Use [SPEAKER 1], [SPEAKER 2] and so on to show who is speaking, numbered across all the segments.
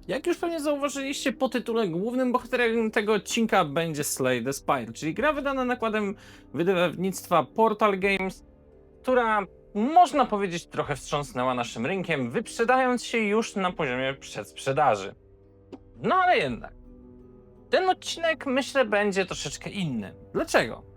[SPEAKER 1] Jak już pewnie zauważyliście po tytule, głównym bohaterem tego odcinka będzie Slay the Spire, czyli gra wydana nakładem wydawnictwa Portal Games, która można powiedzieć trochę wstrząsnęła naszym rynkiem, wyprzedając się już na poziomie przedsprzedaży. No ale jednak, ten odcinek myślę będzie troszeczkę inny. Dlaczego?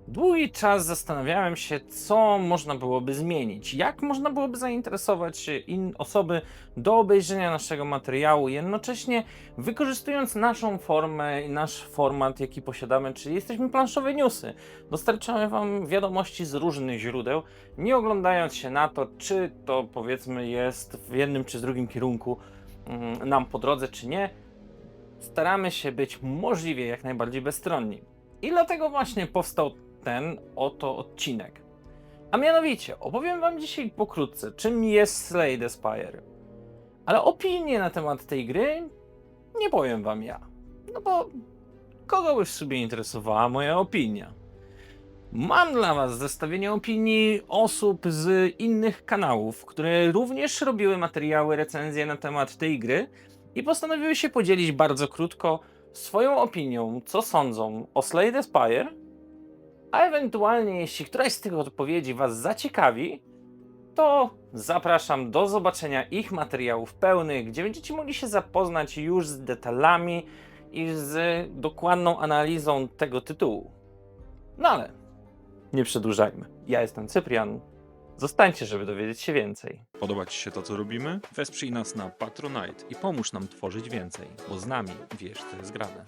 [SPEAKER 1] Długi czas zastanawiałem się, co można byłoby zmienić, jak można byłoby zainteresować osoby do obejrzenia naszego materiału, jednocześnie wykorzystując naszą formę i nasz format, jaki posiadamy, czyli jesteśmy planszowe newsy. Dostarczamy Wam wiadomości z różnych źródeł, nie oglądając się na to, czy to powiedzmy jest w jednym czy z drugim kierunku nam po drodze, czy nie. Staramy się być możliwie jak najbardziej bezstronni. I dlatego właśnie powstał ten oto odcinek. A mianowicie, opowiem Wam dzisiaj pokrótce, czym jest Slay the Spire. Ale opinię na temat tej gry nie powiem Wam ja. No bo kogo by w sobie interesowała moja opinia? Mam dla Was zestawienie opinii osób z innych kanałów, które również robiły materiały, recenzje na temat tej gry i postanowiły się podzielić bardzo krótko swoją opinią, co sądzą o Slay the Spire, a ewentualnie jeśli któraś z tych odpowiedzi Was zaciekawi, to zapraszam do zobaczenia ich materiałów pełnych, gdzie będziecie mogli się zapoznać już z detalami i z dokładną analizą tego tytułu. No ale nie przedłużajmy. Ja jestem Cyprian. Zostańcie, żeby dowiedzieć się więcej.
[SPEAKER 2] Podoba Ci się to, co robimy? Wesprzyj nas na Patronite i pomóż nam tworzyć więcej, bo z nami wiesz, co jest grane.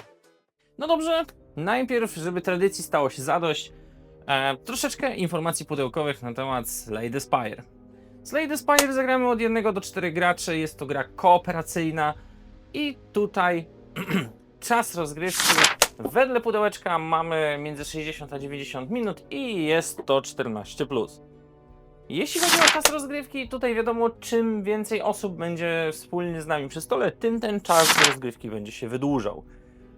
[SPEAKER 1] No dobrze, najpierw, żeby tradycji stało się zadość, troszeczkę informacji pudełkowych na temat Slay the Spire. Slay the Spire zagramy od 1 do 4 graczy, jest to gra kooperacyjna i tutaj czas rozgrywki wedle pudełeczka mamy między 60 a 90 minut i jest to 14+. Jeśli chodzi o czas rozgrywki, tutaj wiadomo, czym więcej osób będzie wspólnie z nami przy stole, tym ten czas rozgrywki będzie się wydłużał.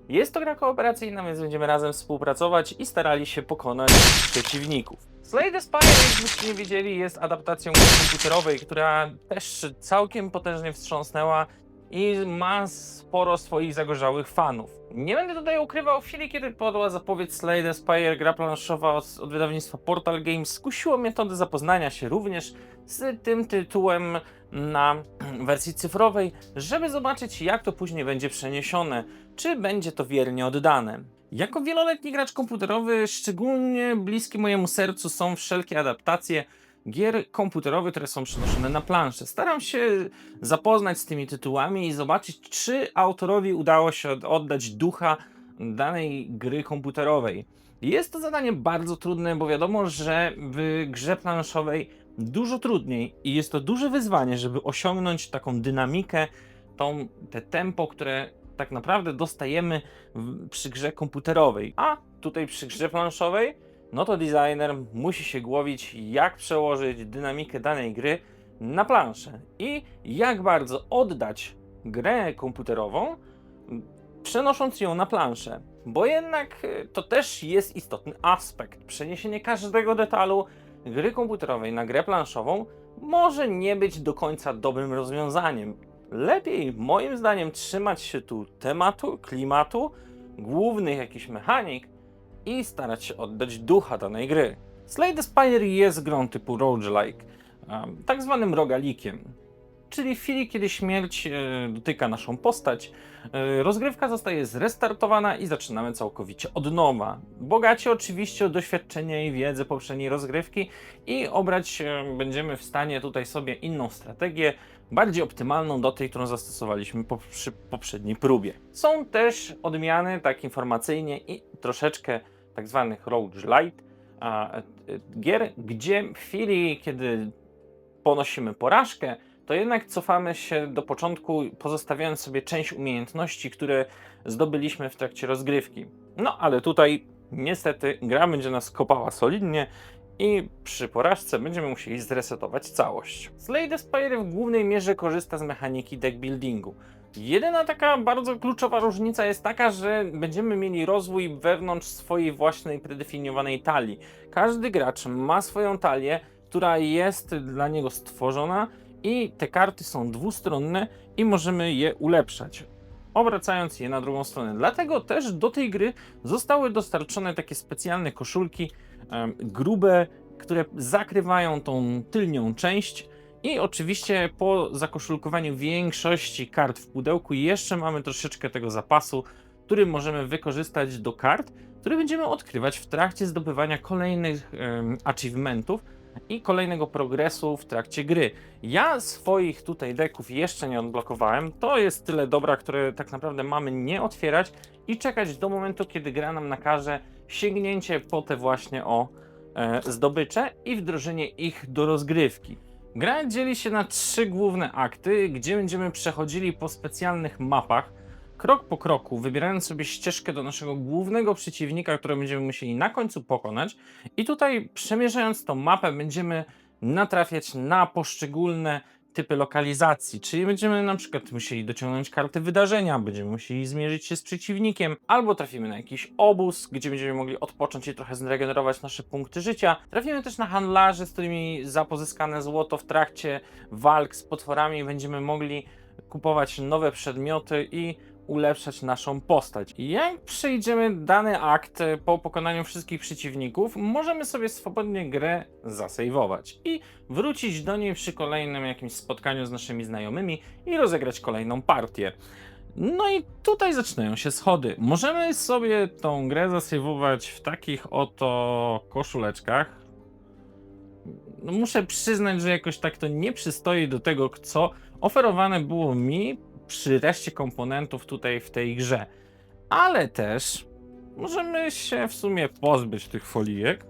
[SPEAKER 1] Jest to gra kooperacyjna, więc będziemy razem współpracować i starali się pokonać przeciwników. Slay the Spire, jakbyście nie wiedzieli, jest adaptacją gry komputerowej, która też całkiem potężnie wstrząsnęła i ma sporo swoich zagorzałych fanów. Nie będę tutaj ukrywał, w chwili kiedy padła zapowiedź Slay the Spire, gra planszowa od wydawnictwa Portal Games, skusiło mnie to do zapoznania się również z tym tytułem na wersji cyfrowej, żeby zobaczyć, jak to później będzie przeniesione, czy będzie to wiernie oddane. Jako wieloletni gracz komputerowy, szczególnie bliskie mojemu sercu są wszelkie adaptacje gier komputerowych, które są przenoszone na planszę. Staram się zapoznać z tymi tytułami i zobaczyć, czy autorowi udało się oddać ducha danej gry komputerowej. Jest to zadanie bardzo trudne, bo wiadomo, że w grze planszowej dużo trudniej i jest to duże wyzwanie, żeby osiągnąć taką dynamikę, te tempo, które tak naprawdę dostajemy przy grze komputerowej. A tutaj przy grze planszowej, no to designer musi się głowić, jak przełożyć dynamikę danej gry na planszę i jak bardzo oddać grę komputerową, przenosząc ją na planszę. Bo jednak to też jest istotny aspekt. Przeniesienie każdego detalu gry komputerowej na grę planszową może nie być do końca dobrym rozwiązaniem. Lepiej, moim zdaniem, trzymać się tu tematu, klimatu, głównych jakichś mechanik i starać się oddać ducha danej gry. Slay the Spire jest grą typu roguelike, tak zwanym rogalikiem. Czyli w chwili, kiedy śmierć dotyka naszą postać, rozgrywka zostaje zrestartowana i zaczynamy całkowicie od nowa. Bogaci oczywiście o doświadczenie i wiedzę poprzedniej rozgrywki i obrać będziemy w stanie tutaj sobie inną strategię, bardziej optymalną do tej, którą zastosowaliśmy przy poprzedniej próbie. Są też odmiany, tak informacyjnie i troszeczkę tak zwanych roguelite gier, gdzie w chwili, kiedy ponosimy porażkę, to jednak cofamy się do początku, pozostawiając sobie część umiejętności, które zdobyliśmy w trakcie rozgrywki. No ale tutaj niestety gra będzie nas kopała solidnie i przy porażce będziemy musieli zresetować całość. Slay the Spire w głównej mierze korzysta z mechaniki deck buildingu. Jedyna taka bardzo kluczowa różnica jest taka, że będziemy mieli rozwój wewnątrz swojej własnej predefiniowanej talii. Każdy gracz ma swoją talię, która jest dla niego stworzona i te karty są dwustronne i możemy je ulepszać, obracając je na drugą stronę. Dlatego też do tej gry zostały dostarczone takie specjalne koszulki, grube, które zakrywają tą tylnią część. I oczywiście po zakoszulkowaniu większości kart w pudełku jeszcze mamy troszeczkę tego zapasu, który możemy wykorzystać do kart, które będziemy odkrywać w trakcie zdobywania kolejnych achievementów i kolejnego progresu w trakcie gry. Ja swoich tutaj deków jeszcze nie odblokowałem. To jest tyle dobra, które tak naprawdę mamy nie otwierać i czekać do momentu, kiedy gra nam nakaże sięgnięcie po te właśnie zdobycze i wdrożenie ich do rozgrywki. Gra dzieli się na 3 główne akty, gdzie będziemy przechodzili po specjalnych mapach, krok po kroku, wybierając sobie ścieżkę do naszego głównego przeciwnika, którego będziemy musieli na końcu pokonać. I tutaj, przemierzając tą mapę, będziemy natrafiać na poszczególne typy lokalizacji, czyli będziemy na przykład musieli dociągnąć kartę wydarzenia, będziemy musieli zmierzyć się z przeciwnikiem, albo trafimy na jakiś obóz, gdzie będziemy mogli odpocząć i trochę zregenerować nasze punkty życia. Trafimy też na handlarzy, z którymi za pozyskane złoto w trakcie walk z potworami będziemy mogli kupować nowe przedmioty i ulepszać naszą postać. Jak przejdziemy dany akt po pokonaniu wszystkich przeciwników, możemy sobie swobodnie grę zasejwować i wrócić do niej przy kolejnym jakimś spotkaniu z naszymi znajomymi i rozegrać kolejną partię. No i tutaj zaczynają się schody. Możemy sobie tą grę zasejwować w takich oto koszuleczkach. No muszę przyznać, że jakoś tak to nie przystoi do tego, co oferowane było mi przy reszcie komponentów tutaj w tej grze. Ale też możemy się w sumie pozbyć tych folijek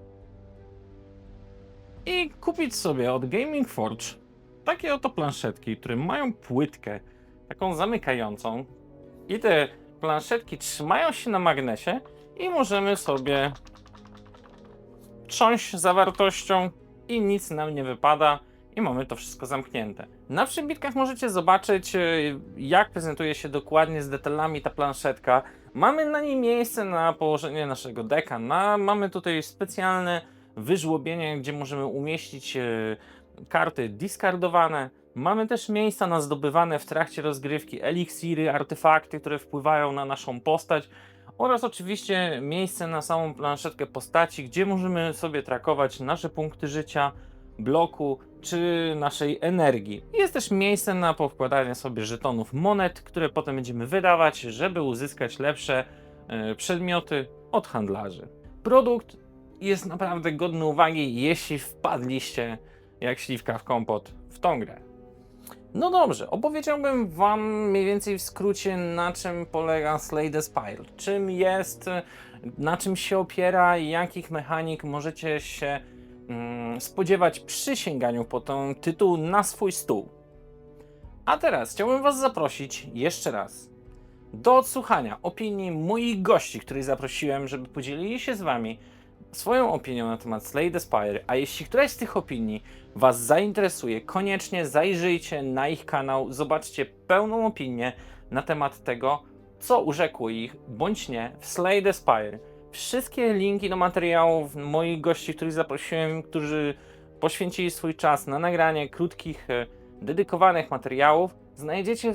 [SPEAKER 1] i kupić sobie od Gaming Forge takie oto planszetki, które mają płytkę taką zamykającą i te planszetki trzymają się na magnesie i możemy sobie trząść zawartością i nic nam nie wypada i mamy to wszystko zamknięte. Na przybitkach możecie zobaczyć, jak prezentuje się dokładnie z detalami ta planszetka. Mamy na niej miejsce na położenie naszego deka. Mamy tutaj specjalne wyżłobienie, gdzie możemy umieścić karty discardowane. Mamy też miejsca na zdobywane w trakcie rozgrywki eliksiry, artefakty, które wpływają na naszą postać. Oraz oczywiście miejsce na samą planszetkę postaci, gdzie możemy sobie trakować nasze punkty życia, bloku czy naszej energii. Jest też miejsce na powkładanie sobie żetonów monet, które potem będziemy wydawać, żeby uzyskać lepsze przedmioty od handlarzy. Produkt jest naprawdę godny uwagi, jeśli wpadliście jak śliwka w kompot w tą grę. No dobrze, opowiedziałbym wam mniej więcej w skrócie, na czym polega Slay the Spire, czym jest, na czym się opiera, jakich mechanik możecie się spodziewać przy sięganiu po ten tytuł na swój stół. A teraz chciałbym was zaprosić jeszcze raz do odsłuchania opinii moich gości, których zaprosiłem, żeby podzielili się z wami swoją opinią na temat Slay the Spire, a jeśli któraś z tych opinii was zainteresuje, koniecznie zajrzyjcie na ich kanał, zobaczcie pełną opinię na temat tego, co urzekło ich, bądź nie, w Slay the Spire. Wszystkie linki do materiałów moich gości, których zaprosiłem, którzy poświęcili swój czas na nagranie krótkich, dedykowanych materiałów, znajdziecie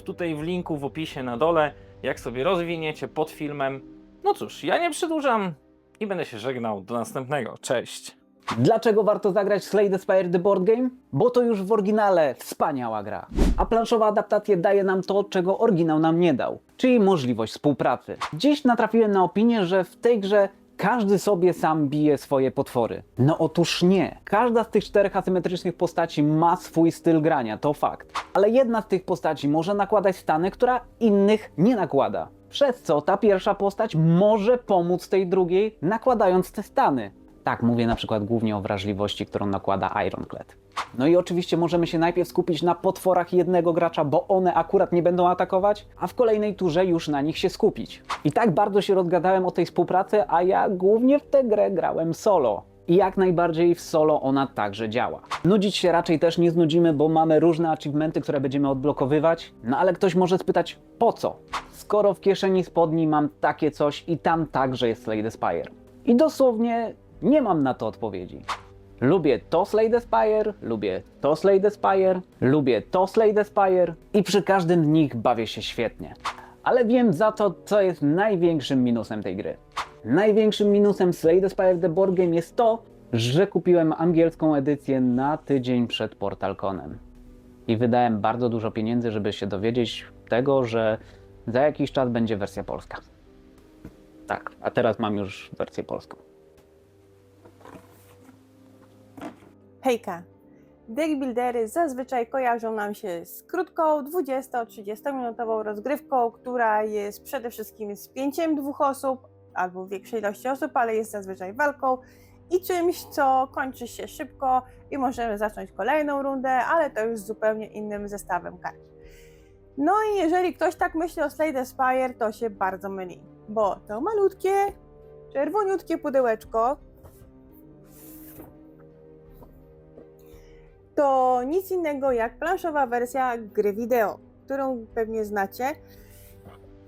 [SPEAKER 1] tutaj w linku w opisie na dole, jak sobie rozwiniecie pod filmem. No cóż, ja nie przedłużam i będę się żegnał. Do następnego. Cześć!
[SPEAKER 3] Dlaczego warto zagrać Slay the Spire The Board Game? Bo to już w oryginale wspaniała gra. A planszowa adaptacja daje nam to, czego oryginał nam nie dał, czyli możliwość współpracy. Dziś natrafiłem na opinię, że w tej grze każdy sobie sam bije swoje potwory. No otóż nie. Każda z tych 4 asymetrycznych postaci ma swój styl grania, to fakt. Ale jedna z tych postaci może nakładać stany, która innych nie nakłada. Przez co ta pierwsza postać może pomóc tej drugiej, nakładając te stany. Tak, mówię na przykład głównie o wrażliwości, którą nakłada Ironclad. No i oczywiście możemy się najpierw skupić na potworach jednego gracza, bo one akurat nie będą atakować, a w kolejnej turze już na nich się skupić. I tak bardzo się rozgadałem o tej współpracy, a ja głównie w tę grę grałem solo. I jak najbardziej w solo ona także działa. Nudzić się raczej też nie znudzimy, bo mamy różne achievementy, które będziemy odblokowywać. No ale ktoś może spytać, po co? Skoro w kieszeni spodni mam takie coś i tam także jest Slay the Spire. I dosłownie nie mam na to odpowiedzi. Lubię to Slay the Spire, lubię to Slay the Spire, lubię to Slay the Spire i przy każdym z nich bawię się świetnie. Ale wiem za to, co jest największym minusem tej gry. Największym minusem Slay the Spire The Board Game jest to, że kupiłem angielską edycję na tydzień przed PortalConem. I wydałem bardzo dużo pieniędzy, żeby się dowiedzieć tego, że za jakiś czas będzie wersja polska. Tak, a teraz mam już wersję polską.
[SPEAKER 4] Hejka! Deck buildery zazwyczaj kojarzą nam się z krótką, 20-30 minutową rozgrywką, która jest przede wszystkim spięciem dwóch osób albo większej ilości osób, ale jest zazwyczaj walką i czymś, co kończy się szybko i możemy zacząć kolejną rundę, ale to już z zupełnie innym zestawem kart. No i jeżeli ktoś tak myśli o Slay the Spire, to się bardzo myli, bo to malutkie, czerwoniutkie pudełeczko to nic innego jak planszowa wersja gry wideo, którą pewnie znacie.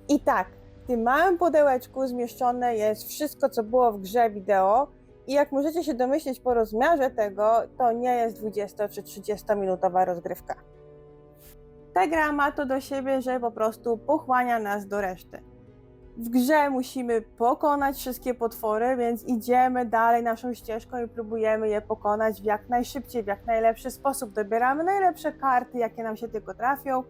[SPEAKER 4] I tak, w tym małym pudełeczku zmieszczone jest wszystko, co było w grze wideo i jak możecie się domyślić po rozmiarze tego, to nie jest 20 czy 30 minutowa rozgrywka. Ta gra ma to do siebie, że po prostu pochłania nas do reszty. W grze musimy pokonać wszystkie potwory, więc idziemy dalej naszą ścieżką i próbujemy je pokonać w jak najszybciej, w jak najlepszy sposób. Dobieramy najlepsze karty, jakie nam się tylko trafią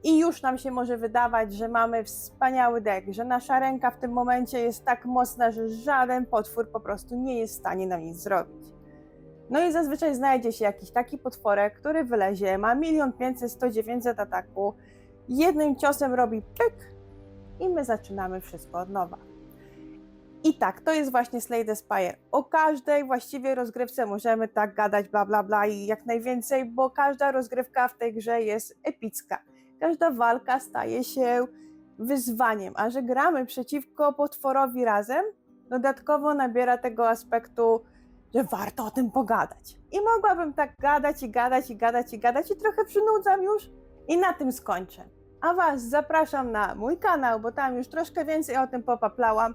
[SPEAKER 4] i już nam się może wydawać, że mamy wspaniały deck, że nasza ręka w tym momencie jest tak mocna, że żaden potwór po prostu nie jest w stanie nam nic zrobić. No i zazwyczaj znajdzie się jakiś taki potworek, który wylezie, ma 1 500 100 900 ataku, jednym ciosem robi pyk, i my zaczynamy wszystko od nowa. I tak, to jest właśnie Slay the Spire. O każdej właściwie rozgrywce możemy tak gadać bla bla bla i jak najwięcej, bo każda rozgrywka w tej grze jest epicka. Każda walka staje się wyzwaniem, a że gramy przeciwko potworowi razem, dodatkowo nabiera tego aspektu, że warto o tym pogadać. I mogłabym tak gadać i trochę przynudzam już i na tym skończę. A Was zapraszam na mój kanał, bo tam już troszkę więcej o tym popaplałam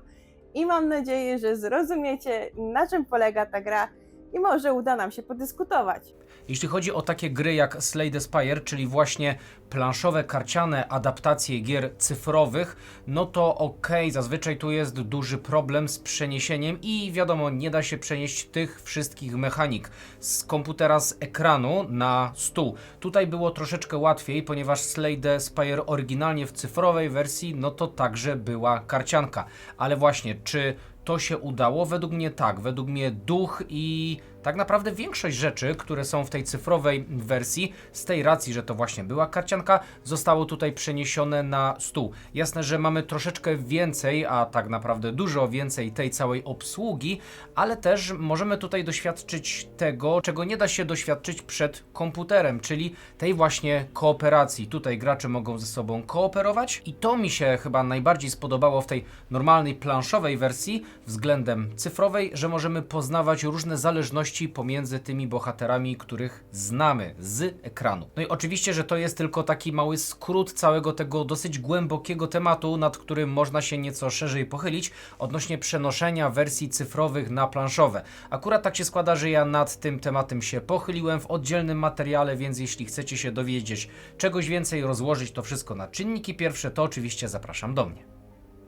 [SPEAKER 4] i mam nadzieję, że zrozumiecie, na czym polega ta gra i może uda nam się podyskutować.
[SPEAKER 5] Jeśli chodzi o takie gry jak Slay the Spire, czyli właśnie planszowe, karciane adaptacje gier cyfrowych, no to okej, zazwyczaj tu jest duży problem z przeniesieniem i wiadomo, nie da się przenieść tych wszystkich mechanik z komputera, z ekranu na stół. Tutaj było troszeczkę łatwiej, ponieważ Slay the Spire oryginalnie w cyfrowej wersji, no to także była karcianka. Ale właśnie, czy to się udało? Według mnie tak. Według mnie duch i tak naprawdę większość rzeczy, które są w tej cyfrowej wersji, z tej racji, że to właśnie była karcianka, zostało tutaj przeniesione na stół. Jasne, że mamy troszeczkę więcej, a tak naprawdę dużo więcej tej całej obsługi, ale też możemy tutaj doświadczyć tego, czego nie da się doświadczyć przed komputerem, czyli tej właśnie kooperacji. Tutaj gracze mogą ze sobą kooperować i to mi się chyba najbardziej spodobało w tej normalnej planszowej wersji względem cyfrowej, że możemy poznawać różne zależności pomiędzy tymi bohaterami, których znamy z ekranu. No i oczywiście, że to jest tylko taki mały skrót całego tego dosyć głębokiego tematu, nad którym można się nieco szerzej pochylić odnośnie przenoszenia wersji cyfrowych na planszowe. Akurat tak się składa, że ja nad tym tematem się pochyliłem w oddzielnym materiale, więc jeśli chcecie się dowiedzieć czegoś więcej, rozłożyć to wszystko na czynniki pierwsze, to oczywiście zapraszam do mnie.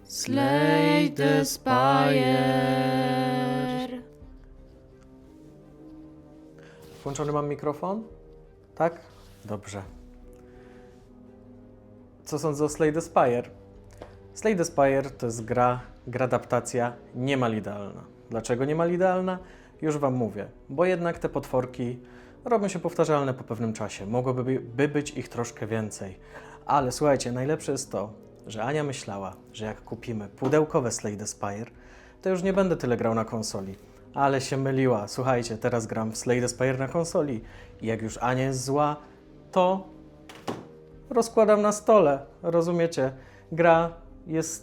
[SPEAKER 6] Slay the Spire.
[SPEAKER 7] Włączony mam mikrofon? Tak? Dobrze. Co sądzę o Slay the Spire? Slay the Spire to jest gra adaptacja niemal idealna. Dlaczego niemal idealna? Już Wam mówię. Bo jednak te potworki robią się powtarzalne po pewnym czasie. Mogłoby być ich troszkę więcej. Ale słuchajcie, najlepsze jest to, że Ania myślała, że jak kupimy pudełkowe Slay the Spire, to już nie będę tyle grał na konsoli. Ale się myliła. Słuchajcie, teraz gram w Slay the Spire na konsoli i jak już Ania jest zła, to rozkładam na stole. Rozumiecie? Gra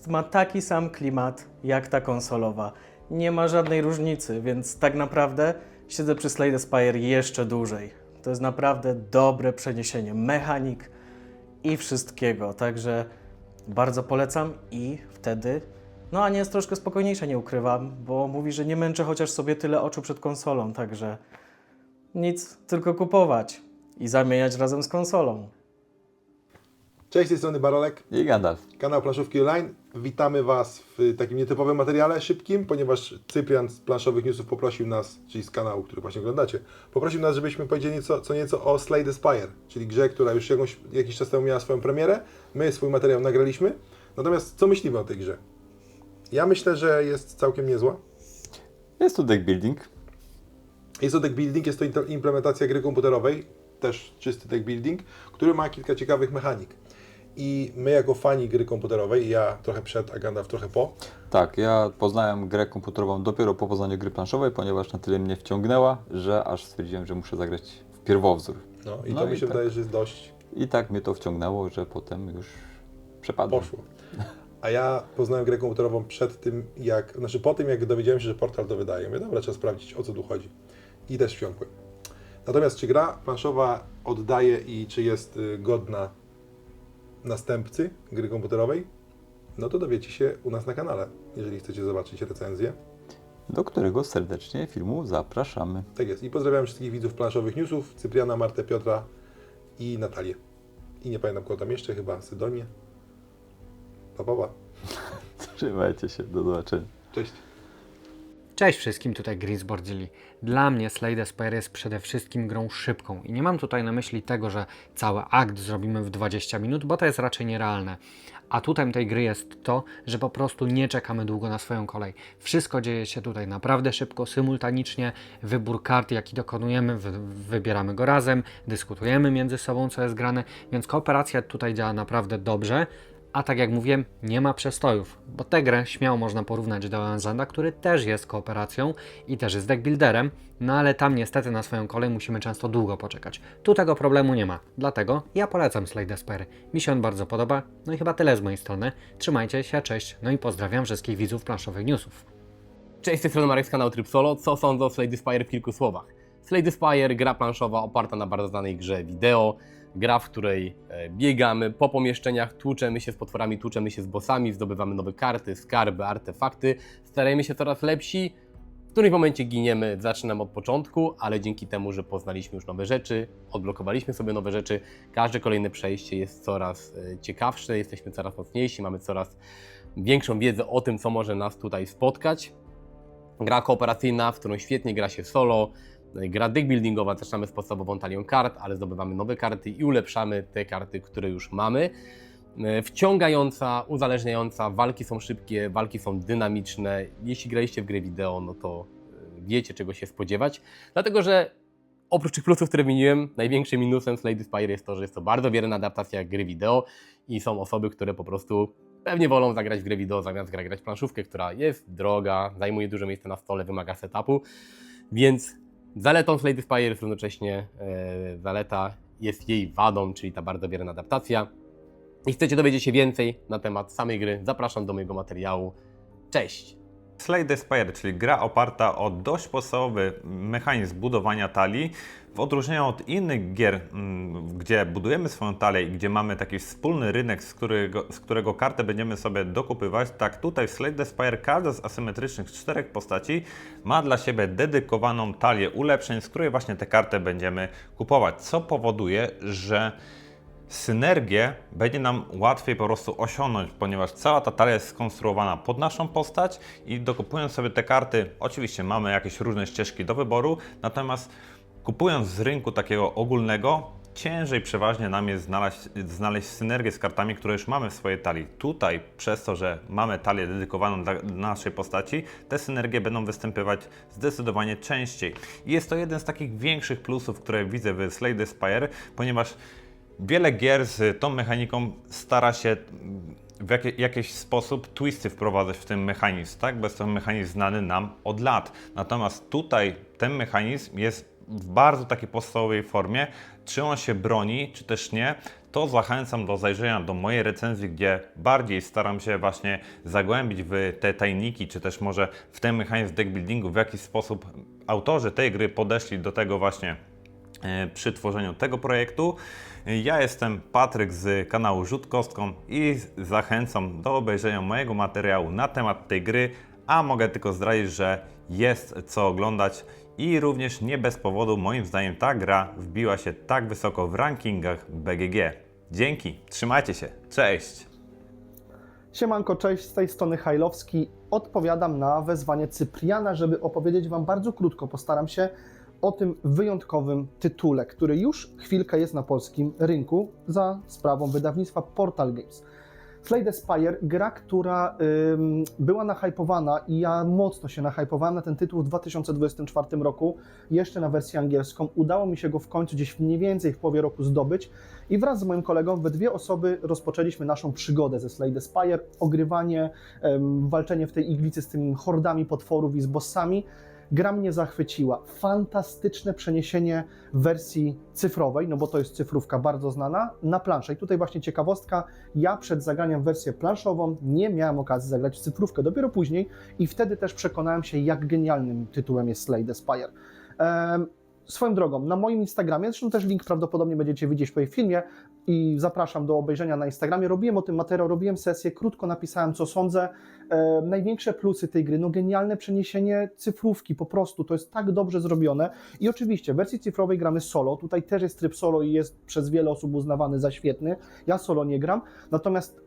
[SPEAKER 7] ma taki sam klimat jak ta konsolowa. Nie ma żadnej różnicy, więc tak naprawdę siedzę przy Slay the Spire jeszcze dłużej. To jest naprawdę dobre przeniesienie mechanik i wszystkiego. Także bardzo polecam i wtedy No Ania jest troszkę spokojniejsza, nie ukrywam, bo mówi, że nie męczę chociaż sobie tyle oczu przed konsolą, także nic, tylko kupować i zamieniać razem z konsolą.
[SPEAKER 8] Cześć, z tej strony Barolek,
[SPEAKER 9] I Gandalf.
[SPEAKER 8] kanał Planszówki Online. Witamy Was w takim nietypowym materiale szybkim, ponieważ Cyprian z Planszowych Newsów poprosił nas, czyli z kanału, który właśnie oglądacie, poprosił nas, żebyśmy powiedzieli co nieco o Slay the Spire, czyli grze, która już jakiś czas temu miała swoją premierę. My swój materiał nagraliśmy. Natomiast co myślimy o tej grze? Ja myślę, że jest całkiem niezła.
[SPEAKER 9] Jest tu deck building.
[SPEAKER 8] Jest to deck building, jest to implementacja gry komputerowej, też czysty deck building, który ma kilka ciekawych mechanik. I my jako fani gry komputerowej, ja trochę przed, a Gandalf trochę po,
[SPEAKER 9] Tak, ja poznałem grę komputerową dopiero po poznaniu gry planszowej, ponieważ na tyle mnie wciągnęła, że aż stwierdziłem, że muszę zagrać w pierwowzór.
[SPEAKER 8] no i
[SPEAKER 9] No
[SPEAKER 8] to
[SPEAKER 9] i
[SPEAKER 8] mi się
[SPEAKER 9] tak.
[SPEAKER 8] wydaje, że jest dość
[SPEAKER 9] I tak mnie to wciągnęło, że potem już przepadłem.
[SPEAKER 8] poszło. A ja poznałem grę komputerową po tym, jak dowiedziałem się, że Portal to wydaje. Mówię, dobra, trzeba sprawdzić, o co tu chodzi. I też wsiąkłem. Natomiast czy gra planszowa oddaje i czy jest godna następcy gry komputerowej? No to dowiecie się u nas na kanale, jeżeli chcecie zobaczyć recenzję.
[SPEAKER 9] Do którego serdecznie filmu zapraszamy.
[SPEAKER 8] Tak jest. I pozdrawiam wszystkich widzów Planszowych Newsów, Cypriana, Martę, Piotra i Natalię. I nie pamiętam kogo tam jeszcze, chyba Sydonię. Pa.
[SPEAKER 9] Trzymajcie się, do zobaczenia.
[SPEAKER 8] Cześć.
[SPEAKER 10] Cześć wszystkim, tutaj Greensboardzilli. Dla mnie Slay the Spire jest przede wszystkim grą szybką i nie mam tutaj na myśli tego, że cały akt zrobimy w 20 minut, bo to jest raczej nierealne. Atutem tej gry jest to, że po prostu nie czekamy długo na swoją kolej. Wszystko dzieje się tutaj naprawdę szybko, symultanicznie. Wybór kart, jaki dokonujemy, wybieramy go razem, dyskutujemy między sobą, co jest grane, więc kooperacja tutaj działa naprawdę dobrze. A tak jak mówiłem, nie ma przestojów, bo tę grę śmiało można porównać do Enzenda, który też jest kooperacją i też jest deckbuilderem, no ale tam niestety na swoją kolej musimy często długo poczekać. Tu tego problemu nie ma, dlatego ja polecam Slay the Spire. Mi się on bardzo podoba, no i chyba tyle z mojej strony. Trzymajcie się, cześć, no i pozdrawiam wszystkich widzów Planszowych Newsów.
[SPEAKER 11] Cześć, z tej strony Marek z kanału Tryb Solo. Co sądzę o Slay the Spire w kilku słowach? Slay the Spire, gra planszowa oparta na bardzo znanej grze wideo. Gra, w której biegamy po pomieszczeniach, tłuczemy się z potworami, tłuczemy się z bossami, zdobywamy nowe karty, skarby, artefakty, starajmy się coraz lepsi. W którymś momencie giniemy, zaczynamy od początku, ale dzięki temu, że poznaliśmy już nowe rzeczy, odblokowaliśmy sobie nowe rzeczy, każde kolejne przejście jest coraz ciekawsze, jesteśmy coraz mocniejsi, mamy coraz większą wiedzę o tym, co może nas tutaj spotkać. Gra kooperacyjna, w którą świetnie gra się solo. Gra deckbuildingowa, zaczynamy z podstawową talią kart, ale zdobywamy nowe karty i ulepszamy te karty, które już mamy. Wciągająca, uzależniająca, walki są szybkie, walki są dynamiczne. Jeśli graliście w grę wideo, no to wiecie, czego się spodziewać. Dlatego, że oprócz tych plusów, które wymieniłem, największym minusem Slay the Spire jest to, że jest to bardzo wierna adaptacja gry wideo i są osoby, które po prostu pewnie wolą zagrać w grę wideo zamiast grać w planszówkę, która jest droga, zajmuje dużo miejsca na stole, wymaga setupu, więc zaletą Slay the Spire jest równocześnie zaleta jest jej wadą, czyli ta bardzo wierna adaptacja. Jeśli chcecie dowiedzieć się więcej na temat samej gry, zapraszam do mojego materiału. Cześć!
[SPEAKER 2] Slay the Spire, czyli gra oparta o dość podstawowy mechanizm budowania talii. W odróżnieniu od innych gier, gdzie budujemy swoją talię i gdzie mamy taki wspólny rynek, z którego kartę będziemy sobie dokupywać, tak tutaj w Slay the Spire każda z asymetrycznych 4 postaci ma dla siebie dedykowaną talię ulepszeń, z której właśnie tę kartę będziemy kupować, co powoduje, że synergię będzie nam łatwiej po prostu osiągnąć, ponieważ cała ta talia jest skonstruowana pod naszą postać i dokupując sobie te karty, oczywiście mamy jakieś różne ścieżki do wyboru, natomiast kupując z rynku takiego ogólnego, ciężej przeważnie nam jest znaleźć synergię z kartami, które już mamy w swojej talii. Tutaj, przez to, że mamy talię dedykowaną dla naszej postaci, te synergie będą występować zdecydowanie częściej. I jest to jeden z takich większych plusów, które widzę w Slay the Spire, ponieważ wiele gier z tą mechaniką stara się w jakiś sposób twisty wprowadzać w ten mechanizm, tak? Bo jest to mechanizm znany nam od lat. Natomiast tutaj ten mechanizm jest w bardzo takiej podstawowej formie. Czy on się broni, czy też nie, to zachęcam do zajrzenia do mojej recenzji, gdzie bardziej staram się właśnie zagłębić w te tajniki, czy też może w ten mechanizm deckbuildingu, w jaki sposób autorzy tej gry podeszli do tego właśnie przy tworzeniu tego projektu. Ja jestem Patryk z kanału Rzut Kostką i zachęcam do obejrzenia mojego materiału na temat tej gry, a mogę tylko zdradzić, że jest co oglądać i również nie bez powodu moim zdaniem ta gra wbiła się tak wysoko w rankingach BGG. Dzięki, trzymajcie się, cześć!
[SPEAKER 12] Siemanko, cześć, z tej strony Hajlowski. Odpowiadam na wezwanie Cypriana, żeby opowiedzieć Wam bardzo krótko, postaram się, o tym wyjątkowym tytule, który już chwilkę jest na polskim rynku za sprawą wydawnictwa Portal Games. Slay the Spire, gra, która była nahypowana i ja mocno się nahypowałem na ten tytuł w 2024 roku, jeszcze na wersję angielską. Udało mi się go w końcu gdzieś mniej więcej w połowie roku zdobyć i wraz z moim kolegą we dwie osoby rozpoczęliśmy naszą przygodę ze Slay the Spire, ogrywanie, walczenie w tej iglicy z tymi hordami potworów i z bossami. Gra mnie zachwyciła. Fantastyczne przeniesienie wersji cyfrowej, no bo to jest cyfrówka bardzo znana, na planszę. I tutaj właśnie ciekawostka, ja przed zagraniem w wersję planszową nie miałem okazji zagrać w cyfrówkę, dopiero później i wtedy też przekonałem się, jak genialnym tytułem jest Slay the Spire. Swoją drogą, na moim Instagramie, zresztą też link prawdopodobnie będziecie widzieć po jej filmie i zapraszam do obejrzenia na Instagramie, robiłem o tym materiał, robiłem sesję, krótko napisałem co sądzę. Największe plusy tej gry, no genialne przeniesienie cyfrówki, po prostu to jest tak dobrze zrobione i oczywiście w wersji cyfrowej gramy solo, tutaj też jest tryb solo i jest przez wiele osób uznawany za świetny, ja solo nie gram, natomiast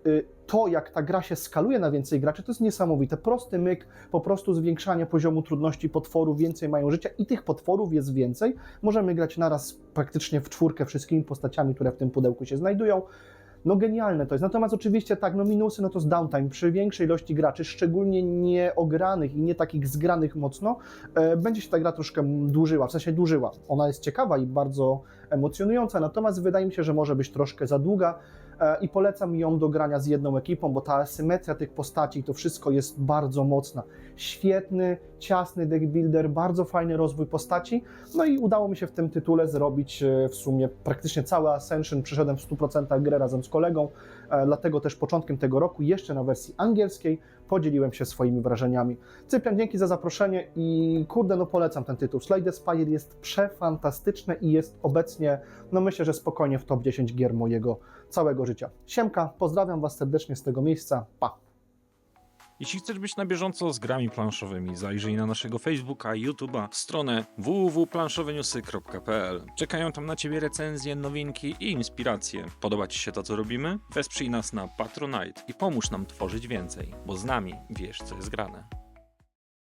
[SPEAKER 12] to jak ta gra się skaluje na więcej graczy to jest niesamowite, prosty myk, po prostu zwiększanie poziomu trudności potworów, więcej mają życia i tych potworów jest więcej, możemy grać naraz praktycznie w czwórkę wszystkimi postaciami, które w tym pudełku się znajdują. No genialne to jest. Natomiast oczywiście tak, no minusy, no to jest downtime. Przy większej ilości graczy, szczególnie nieogranych i nie takich zgranych mocno, będzie się ta gra troszkę dłużyła, w sensie dłużyła. Ona jest ciekawa i bardzo emocjonująca, natomiast wydaje mi się, że może być troszkę za długa i polecam ją do grania z jedną ekipą, bo ta asymetria tych postaci, to wszystko jest bardzo mocna. Świetny, ciasny deck builder, bardzo fajny rozwój postaci, no i udało mi się w tym tytule zrobić w sumie praktycznie cały Ascension, przeszedłem w 100% grę razem z kolegą, dlatego też początkiem tego roku, jeszcze na wersji angielskiej, podzieliłem się swoimi wrażeniami. Cyprian, dzięki za zaproszenie i kurde, no polecam ten tytuł. Slay the Spire jest przefantastyczne i jest obecnie, no myślę, że spokojnie w top 10 gier mojego całego życia. Siemka, pozdrawiam Was serdecznie z tego miejsca, pa!
[SPEAKER 13] Jeśli chcesz być na bieżąco z grami planszowymi, zajrzyj na naszego Facebooka i YouTube'a, stronę www.planszoweniusy.pl. Czekają tam na Ciebie recenzje, nowinki i inspiracje. Podoba Ci się to, co robimy? Wesprzyj nas na Patronite i pomóż nam tworzyć więcej, bo z nami wiesz, co jest grane.